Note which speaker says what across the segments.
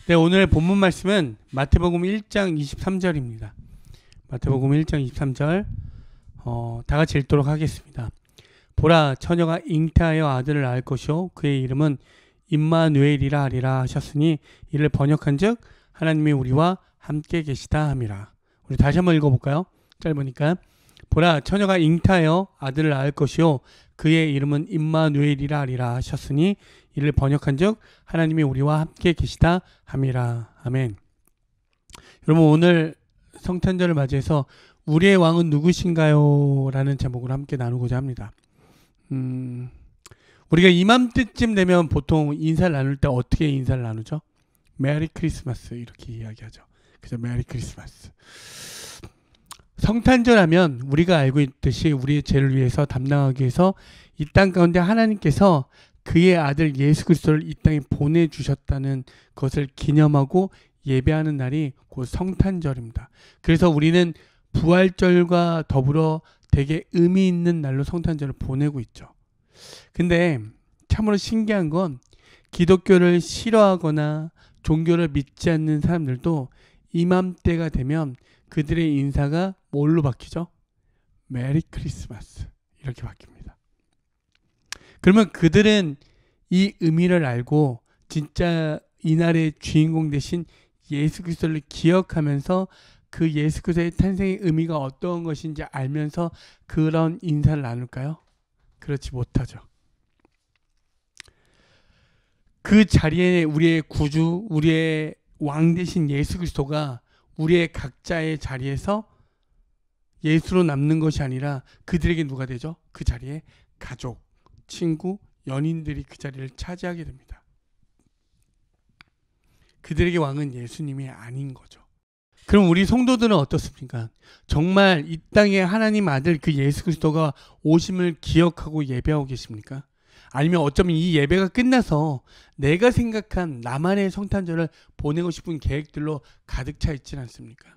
Speaker 1: 네, 오늘 본문 말씀은 마태복음 1장 23절입니다. 마태복음 1장 23절 다 같이 읽도록 하겠습니다. 보라, 처녀가 잉태하여 아들을 낳을 것이요 그의 이름은 임마누엘이라 하리라 하셨으니 이를 번역한즉 하나님이 우리와 함께 계시다 함이라. 우리 다시 한번 읽어볼까요? 짧으니까. 보라, 처녀가 잉태하여 아들을 낳을 것이요 그의 이름은 임마누엘이라 하리라 하셨으니 이를 번역한즉 하나님이 우리와 함께 계시다 함이라. 아멘. 여러분, 오늘 성탄절을 맞이해서 우리의 왕은 누구신가요? 라는 제목으로 함께 나누고자 합니다. 우리가 이맘때쯤 되면 보통 인사를 나눌 때 어떻게 인사를 나누죠? 메리 크리스마스 이렇게 이야기하죠. 그죠? 메리 크리스마스. 성탄절 하면 우리가 알고 있듯이 우리의 죄를 위해서 담당하기 위해서 이 땅 가운데 하나님께서 그의 아들 예수 그리스도를 이 땅에 보내주셨다는 것을 기념하고 예배하는 날이 곧 성탄절입니다. 그래서 우리는 부활절과 더불어 되게 의미 있는 날로 성탄절을 보내고 있죠. 근데 참으로 신기한 건 기독교를 싫어하거나 종교를 믿지 않는 사람들도 이맘때가 되면 그들의 인사가 뭘로 바뀌죠? 메리 크리스마스 이렇게 바뀝니다. 그러면 그들은 이 의미를 알고 진짜 이날의 주인공 되신 예수 그리스도를 기억하면서 그 예수 그리스도의 탄생의 의미가 어떤 것인지 알면서 그런 인사를 나눌까요? 그렇지 못하죠. 그 자리에 우리의 구주, 우리의 왕 되신 예수 그리스도가 우리의 각자의 자리에서 예수로 남는 것이 아니라 그들에게 누가 되죠? 그 자리에 가족, 친구, 연인들이 그 자리를 차지하게 됩니다. 그들에게 왕은 예수님이 아닌 거죠. 그럼 우리 성도들은 어떻습니까? 정말 이 땅에 하나님 아들 그 예수 그리스도가 오심을 기억하고 예배하고 계십니까? 아니면 어쩌면 이 예배가 끝나서 내가 생각한 나만의 성탄절을 보내고 싶은 계획들로 가득 차 있지는 않습니까?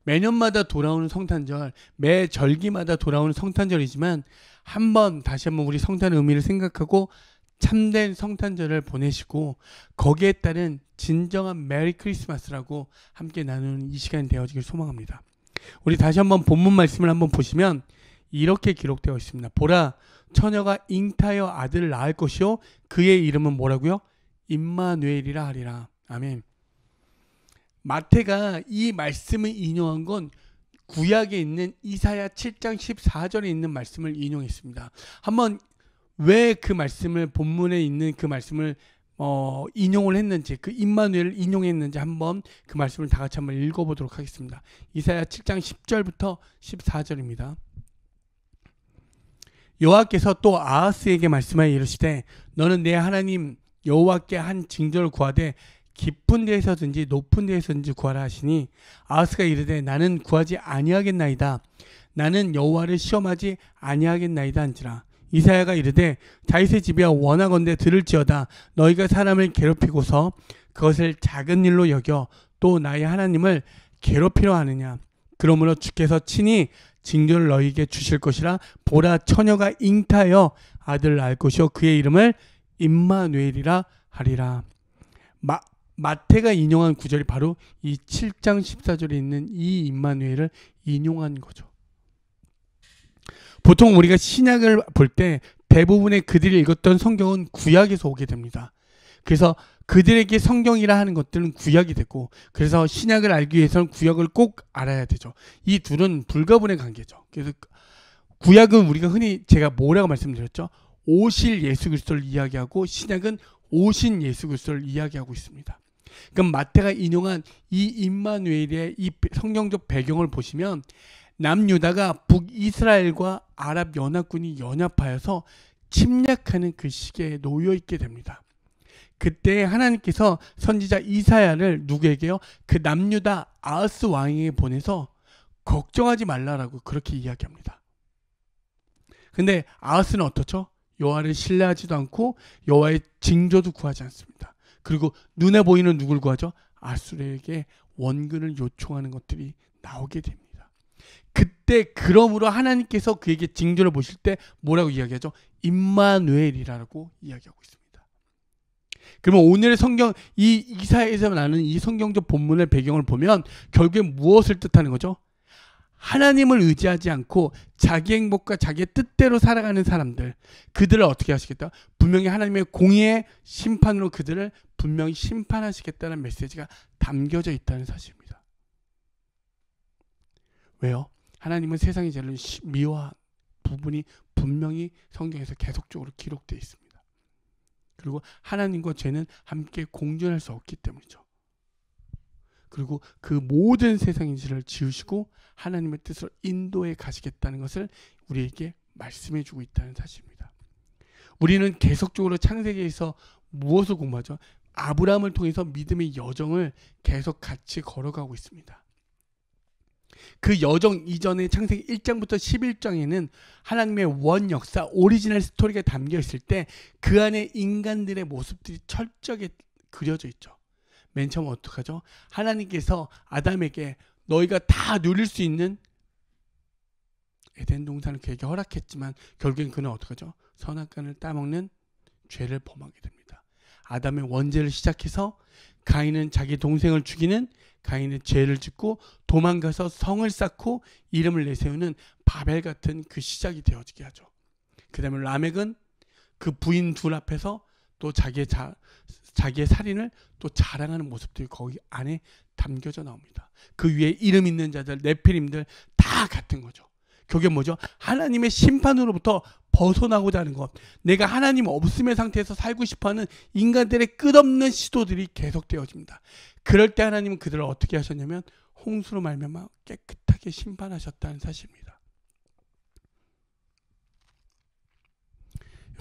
Speaker 1: 매년마다 돌아오는 성탄절, 매 절기마다 돌아오는 성탄절이지만 다시 한번 우리 성탄의 의미를 생각하고 참된 성탄절을 보내시고 거기에 따른 진정한 메리 크리스마스라고 함께 나누는 이 시간이 되어지길 소망합니다. 우리 다시 한번 본문 말씀을 한번 보시면 이렇게 기록되어 있습니다. 보라, 처녀가 잉태하여 아들을 낳을 것이요 그의 이름은 뭐라고요? 임마누엘이라 하리라. 아멘. 마태가 이 말씀을 인용한 건 구약에 있는 이사야 7장 14절에 있는 말씀을 인용했습니다. 한번 왜 그 말씀을 본문에 있는 그 말씀을 인용을 했는지, 그 임마누엘을 인용했는지 한번 그 말씀을 다 같이 한번 읽어보도록 하겠습니다. 이사야 7장 10절부터 14절입니다. 여호와께서 또 아하스에게 말씀하여 이르시되 너는 내 하나님 여호와께 한 징조를 구하되 깊은 데에서든지 높은 데에서든지 구하라 하시니 아하스가 이르되 나는 구하지 아니하겠나이다. 나는 여호와를 시험하지 아니하겠나이다 한지라. 이사야가 이르되 다윗의 집이야 원하건대 들을지어다. 너희가 사람을 괴롭히고서 그것을 작은 일로 여겨 또 나의 하나님을 괴롭히려 하느냐. 그러므로 주께서 친히 징조를 너희에게 주실 것이라. 보라, 처녀가 잉태하여 아들을 낳을 것이요 그의 이름을 임마누엘이라 하리라. 마태가 인용한 구절이 바로 이 7장 14절에 있는 이 임마누엘을 인용한 거죠. 보통 우리가 신약을 볼 때 대부분의 그들이 읽었던 성경은 구약에서 오게 됩니다. 그래서 그들에게 성경이라 하는 것들은 구약이 되고, 그래서 신약을 알기 위해서는 구약을 꼭 알아야 되죠. 이 둘은 불가분의 관계죠. 그래서 구약은 우리가 흔히 제가 뭐라고 말씀드렸죠? 오실 예수 그리스도를 이야기하고 신약은 오신 예수 그리스도를 이야기하고 있습니다. 그럼 마태가 인용한 이 임마누엘의 이 성경적 배경을 보시면 남유다가 북이스라엘과 아랍 연합군이 연합하여서 침략하는 그 시기에 놓여 있게 됩니다. 그때 하나님께서 선지자 이사야를 누구에게요? 그 남유다 아하스 왕에게 보내서 걱정하지 말라라고 그렇게 이야기합니다. 근데 아하스는 어떻죠? 여호와를 신뢰하지도 않고 여호와의 징조도 구하지 않습니다. 그리고 눈에 보이는 누굴 구하죠? 아수르에게 원근을 요청하는 것들이 나오게 됩니다. 그때 그러므로 하나님께서 그에게 징조를 보실 때 뭐라고 이야기하죠? 임마누엘이라고 이야기하고 있습니다. 그러면 오늘의 성경 이 이사야에서 나는 이 성경적 본문의 배경을 보면 결국에 무엇을 뜻하는 거죠? 하나님을 의지하지 않고 자기 행복과 자기의 뜻대로 살아가는 사람들, 그들을 어떻게 하시겠다? 분명히 하나님의 공의의 심판으로 그들을 분명히 심판하시겠다는 메시지가 담겨져 있다는 사실입니다. 왜요? 하나님은 세상의 죄를 미워한 부분이 분명히 성경에서 계속적으로 기록되어 있습니다. 그리고 하나님과 죄는 함께 공존할 수 없기 때문이죠. 그리고 그 모든 세상의 죄를 지으시고 하나님의 뜻으로 인도해 가시겠다는 것을 우리에게 말씀해 주고 있다는 사실입니다. 우리는 계속적으로 창세기에서 무엇을 공부하죠? 아브라함을 통해서 믿음의 여정을 계속 같이 걸어가고 있습니다. 그 여정 이전에 창세기 1장부터 11장에는 하나님의 원 역사, 오리지널 스토리가 담겨 있을 때 그 안에 인간들의 모습들이 철저하게 그려져 있죠. 맨 처음 어떡하죠? 하나님께서 아담에게 너희가 다 누릴 수 있는 에덴 동산을 그에게 허락했지만 결국엔 그는 어떡하죠? 선악과를 따먹는 죄를 범하게 됩니다. 아담의 원죄를 시작해서 가인은 자기 동생을 죽이는, 가인은 죄를 짓고 도망가서 성을 쌓고 이름을 내세우는 바벨 같은 그 시작이 되어지게 하죠. 그 다음에 라멕은 그 부인 둘 앞에서 또 자기의 살인을 또 자랑하는 모습들이 거기 안에 담겨져 나옵니다. 그 위에 이름 있는 자들, 네피림들 다 같은 거죠. 그게 뭐죠? 하나님의 심판으로부터 벗어나고자 하는 것. 내가 하나님 없음의 상태에서 살고 싶어하는 인간들의 끝없는 시도들이 계속되어집니다. 그럴 때 하나님은 그들을 어떻게 하셨냐면 홍수로 말미암아 깨끗하게 심판하셨다는 사실입니다.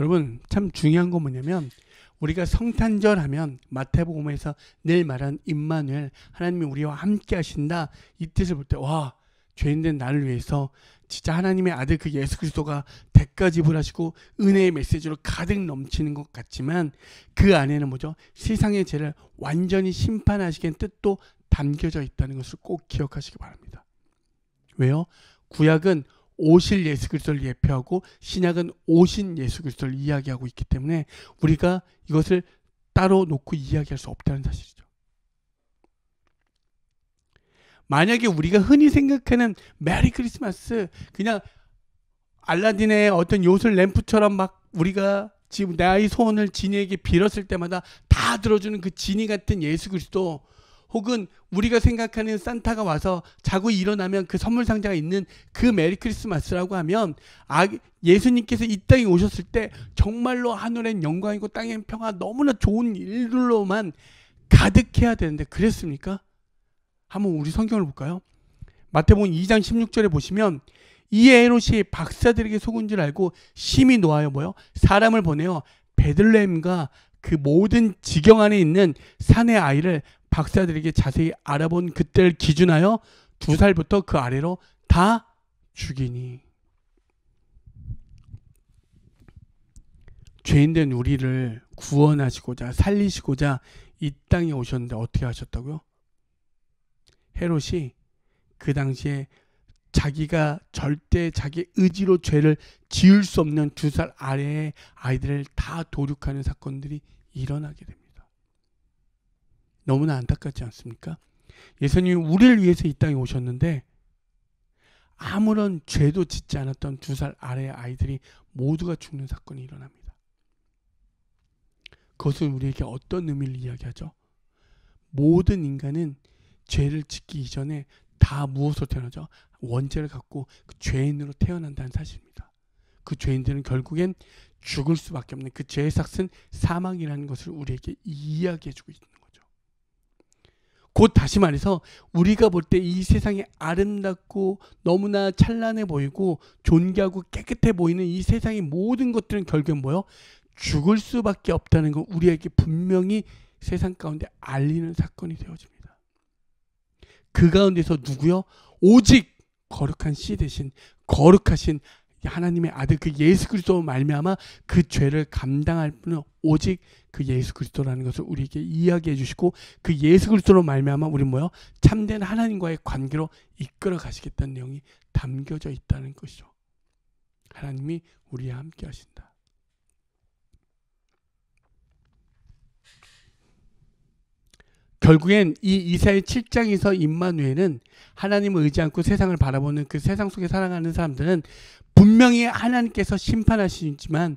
Speaker 1: 여러분 참 중요한 건 뭐냐면 우리가 성탄절 하면 마태복음에서 늘 말한 임마누엘, 하나님이 우리와 함께 하신다, 이 뜻을 볼 때 와, 죄인된 나를 위해서 진짜 하나님의 아들 그 예수 그리스도가 대가 지불하시고 은혜의 메시지로 가득 넘치는 것 같지만 그 안에는 뭐죠? 세상의 죄를 완전히 심판하시기엔 뜻도 담겨져 있다는 것을 꼭 기억하시기 바랍니다. 왜요? 구약은 오실 예수 그리스도를 예표하고 신약은 오신 예수 그리스도를 이야기하고 있기 때문에 우리가 이것을 따로 놓고 이야기할 수 없다는 사실이죠. 만약에 우리가 흔히 생각하는 메리 크리스마스, 그냥 알라딘의 어떤 요술 램프처럼 막 우리가 지금 나의 소원을 지니에게 빌었을 때마다 다 들어주는 그 지니 같은 예수 그리스도, 혹은 우리가 생각하는 산타가 와서 자고 일어나면 그 선물 상자가 있는 그 메리 크리스마스라고 하면 예수님께서 이 땅에 오셨을 때 정말로 하늘엔 영광이고 땅엔 평화, 너무나 좋은 일들로만 가득해야 되는데 그랬습니까? 한번 우리 성경을 볼까요? 마태복음 2장 16절에 보시면 이 헤롯이 박사들에게 속은 줄 알고 심히 노하여 뭐요? 사람을 보내어 베들레헴과 그 모든 지경 안에 있는 산의 아이를 박사들에게 자세히 알아본 그때를 기준하여 2살부터 그 아래로 다 죽이니. 죄인된 우리를 구원하시고자 살리시고자 이 땅에 오셨는데 어떻게 하셨다고요? 헤롯이 그 당시에 자기가 절대 자기 의지로 죄를 지을 수 없는 2살 아래의 아이들을 다 도륙하는 사건들이 일어나게 됩니다. 너무나 안타깝지 않습니까? 예수님이 우리를 위해서 이 땅에 오셨는데 아무런 죄도 짓지 않았던 2살 아래의 아이들이 모두가 죽는 사건이 일어납니다. 그것은 우리에게 어떤 의미를 이야기하죠? 모든 인간은 죄를 짓기 이전에 다 무엇으로 태어나죠? 원죄를 갖고 그 죄인으로 태어난다는 사실입니다. 그 죄인들은 결국엔 죽을 수밖에 없는 그 죄의 삭은 사망이라는 것을 우리에게 이야기해주고 있는 거죠. 곧 다시 말해서 우리가 볼 때 이 세상이 아름답고 너무나 찬란해 보이고 존귀하고 깨끗해 보이는 이 세상의 모든 것들은 결국엔 뭐요? 죽을 수밖에 없다는 걸 우리에게 분명히 세상 가운데 알리는 사건이 되어집니다. 그 가운데서 누구요? 오직 거룩한 씨 대신 거룩하신 하나님의 아들 그 예수 그리스도로 말미암아 그 죄를 감당할 분은 오직 그 예수 그리스도라는 것을 우리에게 이야기해 주시고 그 예수 그리스도로 말미암아 우리 뭐요? 참된 하나님과의 관계로 이끌어 가시겠다는 내용이 담겨져 있다는 것이죠. 하나님이 우리와 함께 하신다. 결국엔 이 이사야 7장에서 임마누엘은 하나님을 의지 않고 세상을 바라보는 그 세상 속에 살아가는 사람들은 분명히 하나님께서 심판하시지만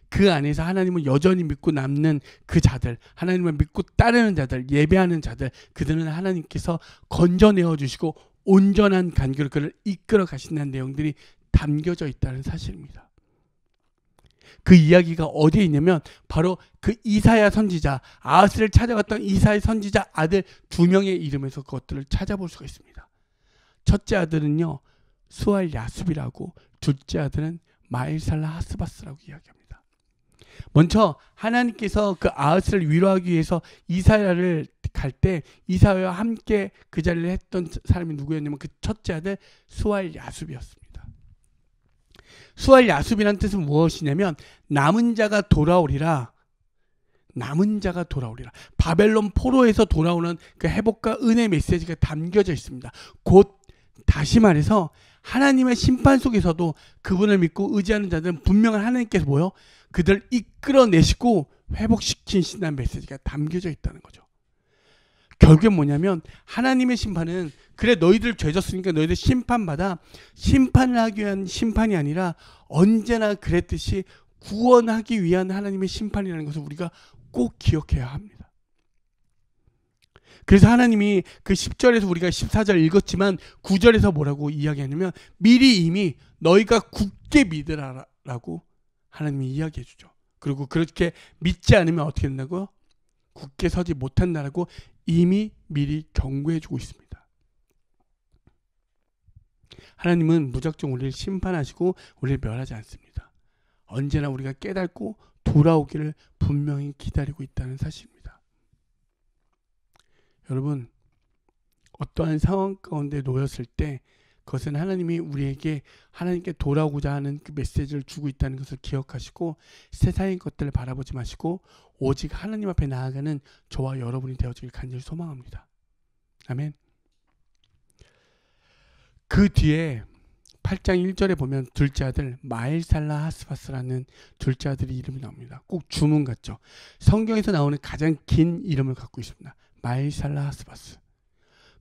Speaker 1: 그 안에서 하나님을 여전히 믿고 남는 그 자들, 하나님을 믿고 따르는 자들, 예배하는 자들, 그들은 하나님께서 건져내어 주시고 온전한 간격으로 그를 이끌어 가신다는 내용들이 담겨져 있다는 사실입니다. 그 이야기가 어디에 있냐면 바로 그 이사야 선지자, 아하스를 찾아갔던 이사야 선지자 아들 2명의 이름에서 그것들을 찾아볼 수가 있습니다. 첫째 아들은요 수알 야숲이라고, 둘째 아들은 마일살라 하스바스라고 이야기합니다. 먼저 하나님께서 그 아하스를 위로하기 위해서 이사야를 갈 때 이사야와 함께 그 자리를 했던 사람이 누구였냐면 그 첫째 아들 수알 야숲이었습니다. 수알 야숲이라는 뜻은 무엇이냐면 남은 자가 돌아오리라. 남은 자가 돌아오리라. 바벨론 포로에서 돌아오는 그 회복과 은혜의 메시지가 담겨져 있습니다. 곧 다시 말해서 하나님의 심판 속에서도 그분을 믿고 의지하는 자들은 분명한 하나님께서 뭐요? 그들을 이끌어내시고 회복시키신다는 메시지가 담겨져 있다는 거죠. 결국엔 뭐냐면 하나님의 심판은 그래 너희들 죄졌으니까 너희들 심판받아, 심판을 하기 위한 심판이 아니라 언제나 그랬듯이 구원하기 위한 하나님의 심판이라는 것을 우리가 꼭 기억해야 합니다. 그래서 하나님이 그 10절에서 우리가 14절 읽었지만 9절에서 뭐라고 이야기하냐면 미리 이미 너희가 굳게 믿으라라고 하나님이 이야기해 주죠. 그리고 그렇게 믿지 않으면 어떻게 된다고요? 굳게 서지 못한다라고 이미 미리 경고해 주고 있습니다. 하나님은 무작정 우리를 심판하시고 우리를 멸하지 않습니다. 언제나 우리가 깨닫고 돌아오기를 분명히 기다리고 있다는 사실입니다. 여러분, 어떠한 상황 가운데 놓였을 때 그것은 하나님이 우리에게 하나님께 돌아오고자 하는 그 메시지를 주고 있다는 것을 기억하시고 세상의 것들을 바라보지 마시고 오직 하나님 앞에 나아가는 저와 여러분이 되어지길 간절히 소망합니다. 아멘. 그 뒤에 8장 1절에 보면 둘째 아들 마일살라 하스바스라는 둘째 아들의 이름이 나옵니다. 꼭 주문 같죠. 성경에서 나오는 가장 긴 이름을 갖고 있습니다. 마일살라 하스바스.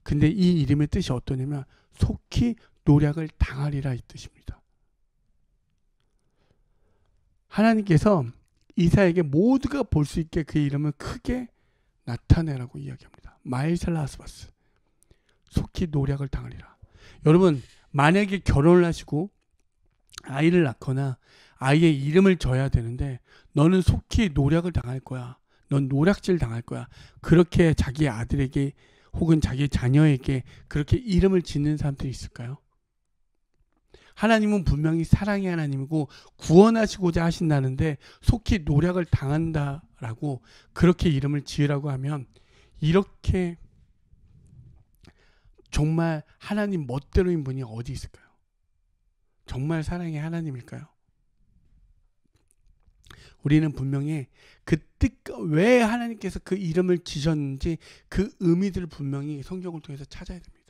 Speaker 1: 근데 이 이름의 뜻이 어떠냐면 속히 노략을 당하리라 이 뜻입니다. 하나님께서 이사야에게 모두가 볼 수 있게 그 이름을 크게 나타내라고 이야기합니다. 마일살라 하스바스. 속히 노략을 당하리라. 여러분, 만약에 결혼을 하시고 아이를 낳거나 아이의 이름을 져야 되는데 너는 속히 노략을 당할 거야. 넌 노략질 당할 거야. 그렇게 자기 아들에게 혹은 자기 자녀에게 그렇게 이름을 짓는 사람들이 있을까요? 하나님은 분명히 사랑의 하나님이고 구원하시고자 하신다는데 속히 노략을 당한다라고 그렇게 이름을 지으라고 하면 이렇게 정말 하나님 멋대로인 분이 어디 있을까요? 정말 사랑의 하나님일까요? 우리는 분명히 그 뜻, 왜 하나님께서 그 이름을 지셨는지 그 의미들을 분명히 성경을 통해서 찾아야 됩니다.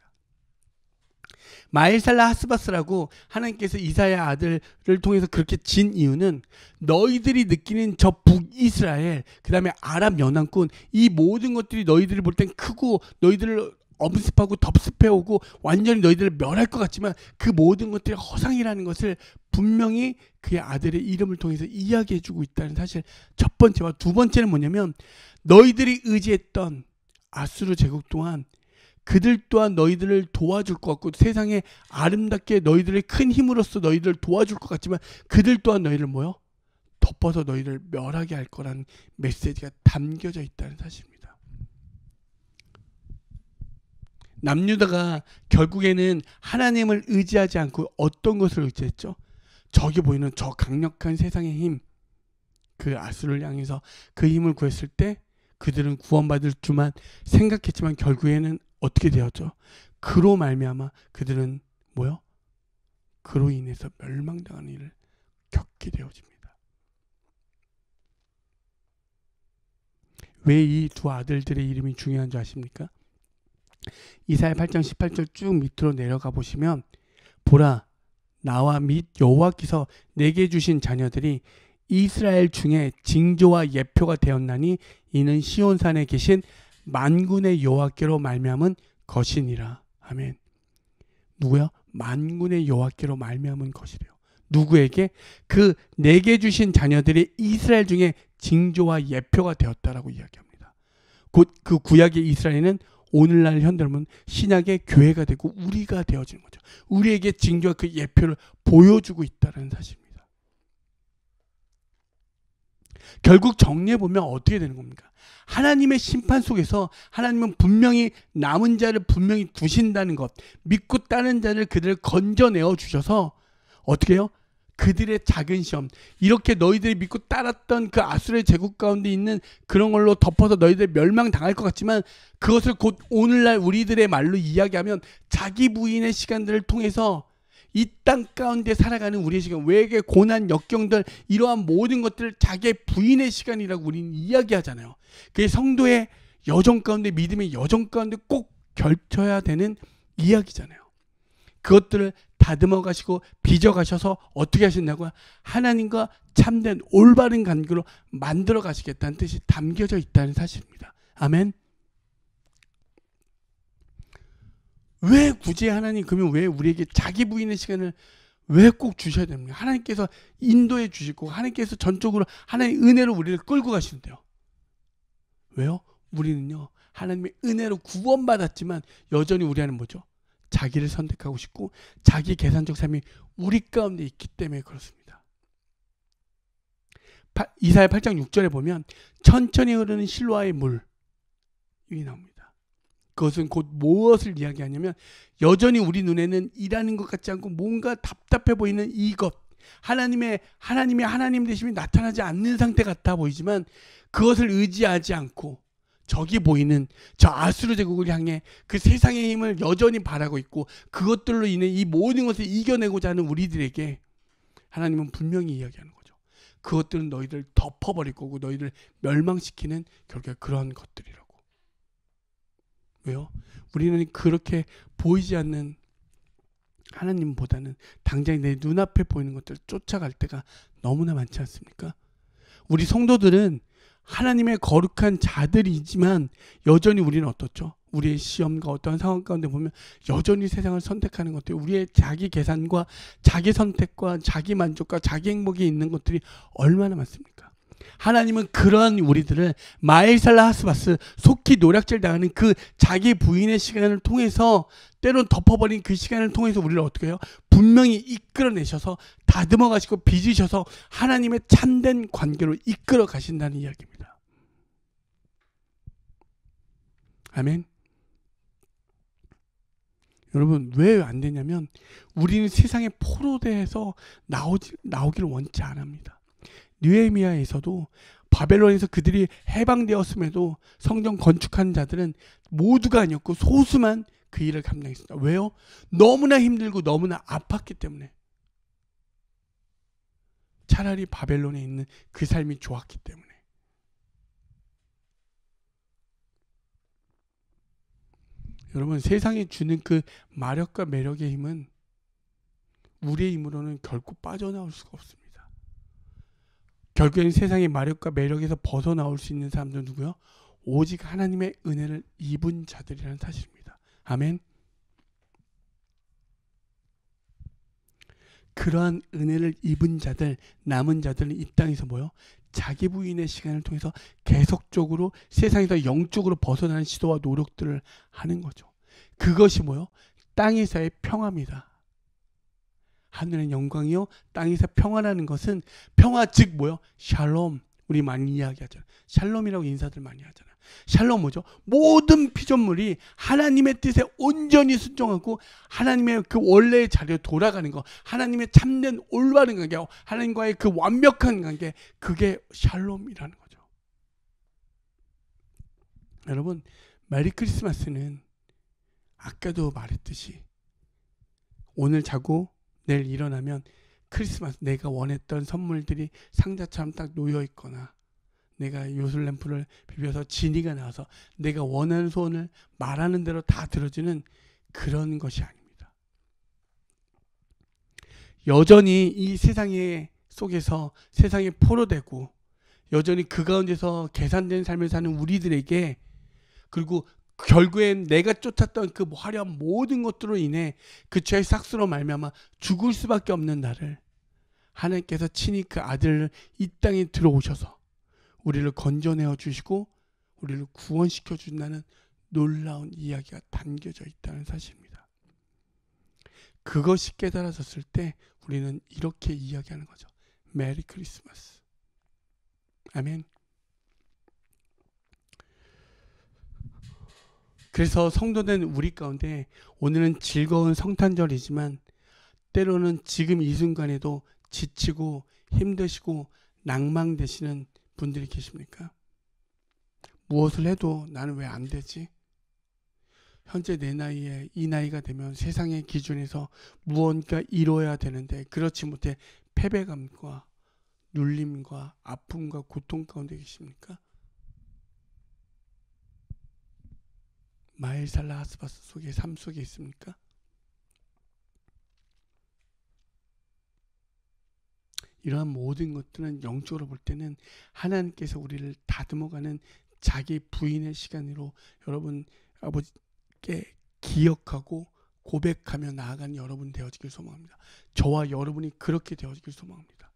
Speaker 1: 마일살라 하스바스라고 하나님께서 이사야 아들을 통해서 그렇게 진 이유는 너희들이 느끼는 저 북이스라엘, 그 다음에 아랍 연안군, 이 모든 것들이 너희들이 볼 땐 크고 너희들을 엄습하고 덥습해오고 완전히 너희들을 멸할 것 같지만 그 모든 것들이 허상이라는 것을 분명히 그의 아들의 이름을 통해서 이야기해주고 있다는 사실, 첫 번째와 두 번째는 뭐냐면 너희들이 의지했던 아수르 제국 동안 그들 또한 너희들을 도와줄 것 같고 세상에 아름답게 너희들의 큰 힘으로써 너희들을 도와줄 것 같지만 그들 또한 너희를 뭐요? 덮어서 너희를 멸하게 할 거라는 메시지가 담겨져 있다는 사실입니다. 남유다가 결국에는 하나님을 의지하지 않고 어떤 것을 의지했죠? 저기 보이는 저 강력한 세상의 힘, 그 아수르를 향해서 그 힘을 구했을 때 그들은 구원받을 줄만 생각했지만 결국에는 어떻게 되었죠? 그로 말미암아 그들은 뭐요? 그로 인해서 멸망당하는 일을 겪게 되어집니다. 왜 이 두 아들들의 이름이 중요한 줄 아십니까? 이사야 8장 18절 쭉 밑으로 내려가 보시면 보라 나와 및 여호와께서 내게 주신 자녀들이 이스라엘 중에 징조와 예표가 되었나니 이는 시온산에 계신 만군의 여호와께로 말미암은 것이니라. 아멘. 누구요? 만군의 여호와께로 말미암은 것이래요. 누구에게? 그 내게 주신 자녀들이 이스라엘 중에 징조와 예표가 되었다라고 이야기합니다. 곧 그 구약의 이스라엘은 오늘날 현대로는 신약의 교회가 되고 우리가 되어지는 거죠. 우리에게 징조와 그 예표를 보여주고 있다는 사실입니다. 결국 정리해보면 어떻게 되는 겁니까? 하나님의 심판 속에서 하나님은 분명히 남은 자를 분명히 두신다는 것, 믿고 따른 자를 그들을 건져내어 주셔서 어떻게 해요? 그들의 작은 시험, 이렇게 너희들이 믿고 따랐던 그 아수르의 제국 가운데 있는 그런 걸로 덮어서 너희들 멸망당할 것 같지만, 그것을 곧 오늘날 우리들의 말로 이야기하면 자기 부인의 시간들을 통해서 이 땅 가운데 살아가는 우리의 시간, 외계 고난 역경들, 이러한 모든 것들을 자기의 부인의 시간이라고 우리는 이야기하잖아요. 그게 성도의 여정 가운데, 믿음의 여정 가운데 꼭 결쳐야 되는 이야기잖아요. 그것들을 다듬어 가시고 빚어 가셔서 어떻게 하신다고요? 하나님과 참된 올바른 관계로 만들어 가시겠다는 뜻이 담겨져 있다는 사실입니다. 아멘. 왜 굳이 하나님, 그러면 왜 우리에게 자기 부인의 시간을 왜 꼭 주셔야 됩니까? 하나님께서 인도해 주시고 하나님께서 전적으로 하나님의 은혜로 우리를 끌고 가시는데요. 왜요? 우리는요, 하나님의 은혜로 구원받았지만 여전히 우리 안은 뭐죠? 자기를 선택하고 싶고 자기 계산적 삶이 우리 가운데 있기 때문에 그렇습니다. 이사야 8장 6절에 보면 천천히 흐르는 실로아의 물이 나옵니다. 그것은 곧 무엇을 이야기하냐면, 여전히 우리 눈에는 일하는 것 같지 않고 뭔가 답답해 보이는 이것, 하나님의 하나님 되심이 나타나지 않는 상태 같아 보이지만, 그것을 의지하지 않고 저기 보이는 저 아수르 제국을 향해 그 세상의 힘을 여전히 바라고 있고 그것들로 인해 이 모든 것을 이겨내고자 하는 우리들에게 하나님은 분명히 이야기하는 거죠. 그것들은 너희들 덮어버릴 거고 너희들 멸망시키는 결국에 그런 것들이라고. 왜요? 우리는 그렇게 보이지 않는 하나님보다는 당장 내 눈앞에 보이는 것들을 쫓아갈 때가 너무나 많지 않습니까? 우리 성도들은 하나님의 거룩한 자들이지만 여전히 우리는 어떻죠? 우리의 시험과 어떠한 상황 가운데 보면 여전히 세상을 선택하는 것들, 우리의 자기 계산과 자기 선택과 자기 만족과 자기 행복이 있는 것들이 얼마나 많습니까? 하나님은 그러한 우리들을 마엘살라 하스바스, 속히 노략질 당하는 그 자기 부인의 시간을 통해서, 때론 덮어버린 그 시간을 통해서 우리를 어떻게 해요? 분명히 이끌어내셔서 다듬어 가시고 빚으셔서 하나님의 참된 관계로 이끌어 가신다는 이야기입니다. 아멘. 여러분, 왜 안 되냐면 우리는 세상의 포로대에서 나오기를 원치 않습니다. 느헤미야에서도 바벨론에서 그들이 해방되었음에도 성전 건축하는 자들은 모두가 아니었고 소수만 그 일을 감당했습니다. 왜요? 너무나 힘들고 너무나 아팠기 때문에. 차라리 바벨론에 있는 그 삶이 좋았기 때문에. 여러분, 세상이 주는 그 마력과 매력의 힘은 우리의 힘으로는 결코 빠져나올 수가 없습니다. 결국에는 세상의 마력과 매력에서 벗어나올 수 있는 사람들은 누구요? 오직 하나님의 은혜를 입은 자들이라는 사실입니다. 아멘. 그러한 은혜를 입은 자들, 남은 자들은 이 땅에서 뭐요? 자기 부인의 시간을 통해서 계속적으로 세상에서 영적으로 벗어나는 시도와 노력들을 하는 거죠. 그것이 뭐요? 땅에서의 평화입니다. 하늘의 영광이요 땅에서 평화라는 것은, 평화 즉 뭐요? 샬롬. 우리 많이 이야기하잖아요. 샬롬이라고 인사들 많이 하잖아요. 샬롬 뭐죠? 모든 피조물이 하나님의 뜻에 온전히 순종하고 하나님의 그 원래의 자리로 돌아가는 거, 하나님의 참된 올바른 관계, 하나님과의 그 완벽한 관계, 그게 샬롬이라는 거죠. 여러분, 메리 크리스마스는 아까도 말했듯이 오늘 자고 내일 일어나면 크리스마스, 내가 원했던 선물들이 상자처럼 딱 놓여 있거나, 내가 요술램프를 비벼서 지니가 나와서 내가 원하는 소원을 말하는 대로 다 들어주는 그런 것이 아닙니다. 여전히 이 세상의 속에서 세상에 포로되고 여전히 그 가운데서 계산된 삶을 사는 우리들에게 그리고 결국엔 내가 쫓았던 그 화려한 모든 것들로 인해 그 죄의 삭스로 말미암아 죽을 수밖에 없는 나를 하나님께서 친히 그 아들을 이 땅에 들어오셔서 우리를 건져내어 주시고 우리를 구원시켜 준다는 놀라운 이야기가 담겨져 있다는 사실입니다. 그것이 깨달아졌을 때 우리는 이렇게 이야기하는 거죠. 메리 크리스마스. 아멘. 그래서 성도된 우리 가운데 오늘은 즐거운 성탄절이지만 때로는 지금 이 순간에도 지치고 힘드시고 낭망되시는 분들이 계십니까? 무엇을 해도 나는 왜 안 되지? 현재 내 나이에 이 나이가 되면 세상의 기준에서 무언가 이뤄야 되는데 그렇지 못해 패배감과 눌림과 아픔과 고통 가운데 계십니까? 마일살라 하스바스 속의 삶 속에 있습니까? 이러한 모든 것들은 영적으로 볼 때는 하나님께서 우리를 다듬어가는 자기 부인의 시간으로 여러분 아버지께 기억하고 고백하며 나아가는 여러분 되어지길 소망합니다. 저와 여러분이 그렇게 되어지길 소망합니다.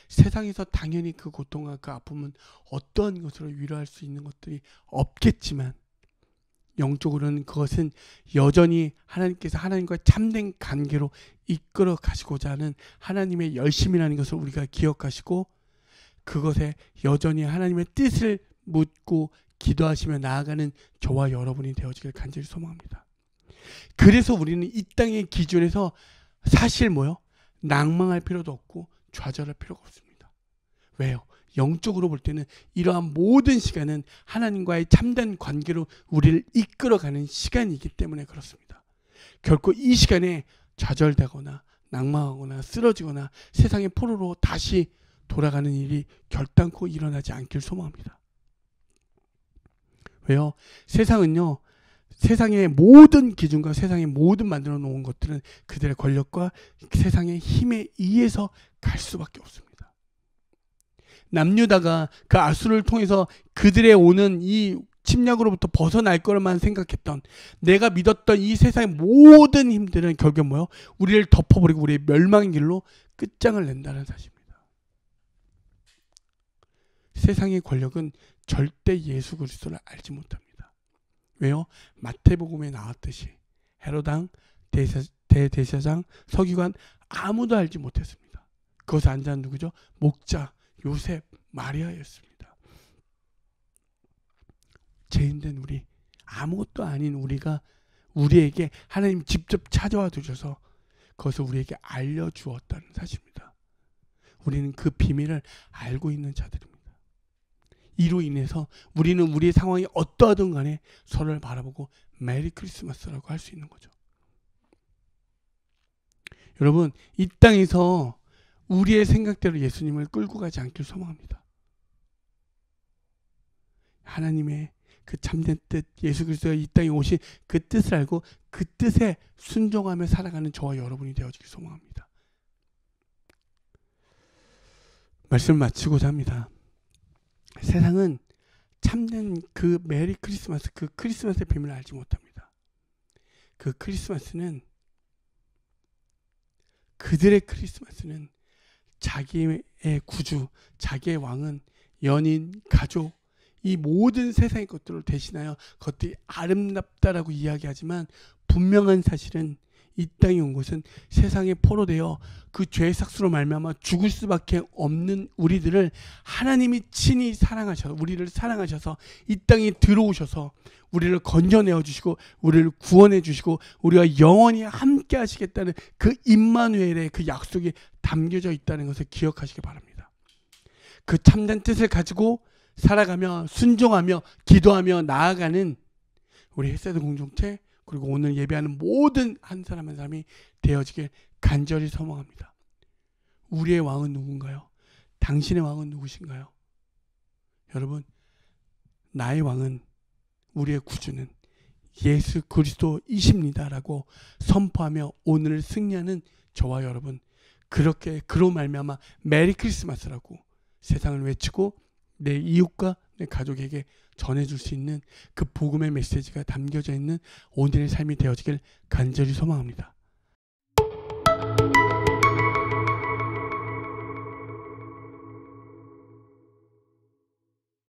Speaker 1: 세상에서 당연히 그 고통과 그 아픔은 어떤 것으로 위로할 수 있는 것들이 없겠지만 영적으로는 그것은 여전히 하나님께서 하나님과 참된 관계로 이끌어 가시고자 하는 하나님의 열심이라는 것을 우리가 기억하시고 그것에 여전히 하나님의 뜻을 묻고 기도하시며 나아가는 저와 여러분이 되어지길 간절히 소망합니다. 그래서 우리는 이 땅의 기준에서 사실 낭망할 필요도 없고 좌절할 필요가 없습니다. 왜요? 영적으로 볼 때는 이러한 모든 시간은 하나님과의 참된 관계로 우리를 이끌어가는 시간이기 때문에 그렇습니다. 결코 이 시간에 좌절되거나 낭망하거나 쓰러지거나 세상의 포로로 다시 돌아가는 일이 결단코 일어나지 않길 소망합니다. 왜요? 세상은요, 세상의 모든 기준과 세상의 모든 만들어 놓은 것들은 그들의 권력과 세상의 힘에 의해서 갈 수밖에 없습니다. 남유다가 그 아수를 통해서 그들의 오는 이 침략으로부터 벗어날 거만 생각했던 내가 믿었던 이 세상의 모든 힘들은 결국 우리를 덮어버리고 우리의 멸망의 길로 끝장을 낸다는 사실입니다. 세상의 권력은 절대 예수 그리스도를 알지 못합니다. 왜요? 마태복음에 나왔듯이 헤롯 왕, 대제사장, 서기관 아무도 알지 못했습니다. 그것을 안 자는 누구죠? 목자 요셉, 마리아였습니다. 죄인된 우리, 아무것도 아닌 우리에게 하나님 직접 찾아와 주셔서 그것을 우리에게 알려주었다는 사실입니다. 우리는 그 비밀을 알고 있는 자들입니다. 이로 인해서 우리는 우리의 상황이 어떠하든 간에 서로를 바라보고 메리 크리스마스라고 할 수 있는 거죠. 여러분, 이 땅에서 우리의 생각대로 예수님을 끌고 가지 않길 소망합니다. 하나님의 그 참된 뜻, 예수 그리스도가 이 땅에 오신 그 뜻을 알고 그 뜻에 순종하며 살아가는 저와 여러분이 되어지길 소망합니다. 말씀을 마치고자 합니다. 세상은 참된 그 메리 크리스마스, 그 크리스마스의 비밀을 알지 못합니다. 그 크리스마스는 그들의 크리스마스는 자기의 구주, 자기의 왕은 연인, 가족, 이 모든 세상의 것들을 대신하여 그것들이 아름답다라고 이야기하지만 분명한 사실은 이 땅에 온 것은 세상에 포로되어 그 죄의 삭수로 말미암아 죽을 수밖에 없는 우리들을 하나님이 친히 사랑하셔서 우리를 사랑하셔서 이 땅에 들어오셔서 우리를 건져내어 주시고 우리를 구원해 주시고 우리가 영원히 함께 하시겠다는 그 임마누엘의 그 약속이 담겨져 있다는 것을 기억하시기 바랍니다. 그 참된 뜻을 가지고 살아가며 순종하며 기도하며 나아가는 우리 햇세드 공동체 그리고 오늘 예배하는 모든 한 사람 한 사람이 되어지길 간절히 소망합니다. 우리의 왕은 누군가요? 당신의 왕은 누구신가요? 여러분, 나의 왕은 우리의 구주는 예수 그리스도이십니다라고 선포하며 오늘을 승리하는 저와 여러분, 그렇게 그로 말미암아 메리 크리스마스라고 세상을 외치고 내 이웃과 내 가족에게 전해줄 수 있는 그 복음의 메시지가 담겨져 있는 오늘의 삶이 되어지길 간절히 소망합니다.